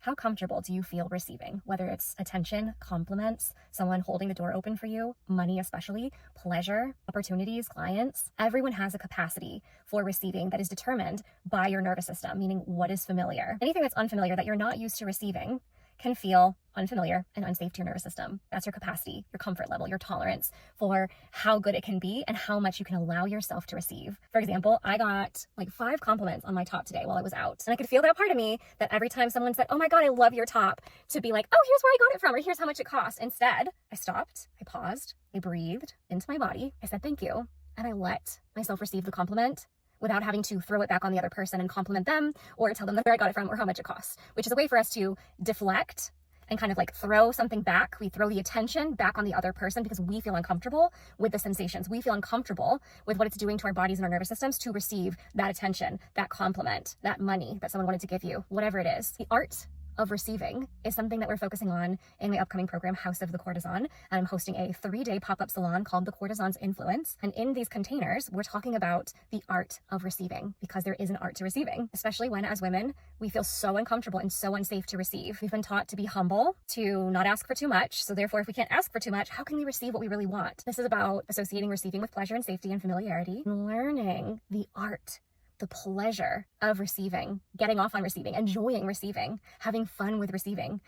How comfortable do you feel receiving? Whether it's attention, compliments, someone holding the door open for you, money especially, pleasure, opportunities, clients. Everyone has a capacity for receiving that is determined by your nervous system, meaning what is familiar. Anything that's unfamiliar that you're not used to receiving can feel unfamiliar and unsafe to your nervous system. That's your capacity, your comfort level, your tolerance for how good it can be and how much you can allow yourself to receive. For example, I got like 5 compliments on my top today while I was out. And I could feel that part of me that every time someone said, "Oh my God, I love your top," to be like, "Oh, here's where I got it from," or "Here's how much it cost." Instead, I stopped, I paused, I breathed into my body, I said thank you, and I let myself receive the compliment without having to throw it back on the other person and compliment them or tell them where I got it from or how much it costs, which is a way for us to deflect and kind of like throw something back. We throw the attention back on the other person because we feel uncomfortable with the sensations. We feel uncomfortable with what it's doing to our bodies and our nervous systems to receive that attention, that compliment, that money that someone wanted to give you, whatever it is. The art of receiving is something that we're focusing on in my upcoming program, House of the Courtesan. I'm hosting a 3-day pop-up salon called The Courtesan's Influence. And in these containers, we're talking about the art of receiving, because there is an art to receiving, especially when as women, we feel so uncomfortable and so unsafe to receive. We've been taught to be humble, to not ask for too much. So therefore, if we can't ask for too much, how can we receive what we really want? This is about associating receiving with pleasure and safety and familiarity, learning the art, the pleasure of receiving, getting off on receiving, enjoying receiving, having fun with receiving,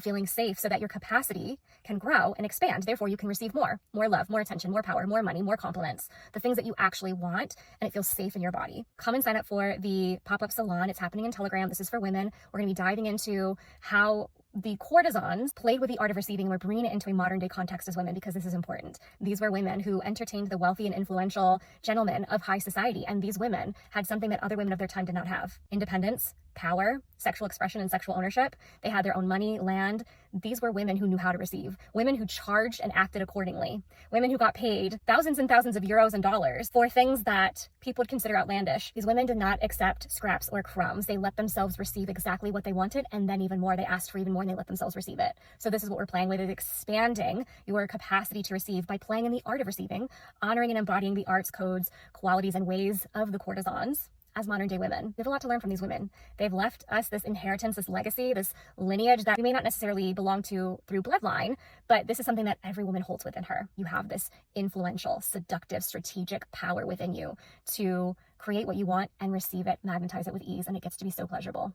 feeling safe so that your capacity can grow and expand. Therefore, you can receive more love, more attention, more power, more money, more compliments, the things that you actually want, and it feels safe in your body. Come and sign up for the pop-up salon. It's happening in Telegram. This is for women. We're going to be diving into how the courtesans played with the art of receiving. We're bringing it into a modern day context as women because this is important. These were women who entertained the wealthy and influential gentlemen of high society. And these women had something that other women of their time did not have: independence, power, sexual expression, and sexual ownership. They had their own money, land. These were women who knew how to receive, women who charged and acted accordingly, women who got paid thousands and thousands of euros and dollars for things that people would consider outlandish. These women did not accept scraps or crumbs. They let themselves receive exactly what they wanted, and then even more. They asked for even more, and they let themselves receive it. So this is what we're playing with, is expanding your capacity to receive by playing in the art of receiving, honoring and embodying the arts, codes, qualities, and ways of the courtesans as modern day women. We have a lot to learn from these women. They've left us this inheritance, this legacy, this lineage that we may not necessarily belong to through bloodline, but this is something that every woman holds within her. You have this influential, seductive, strategic power within you to create what you want and receive it, magnetize it with ease, and it gets to be so pleasurable.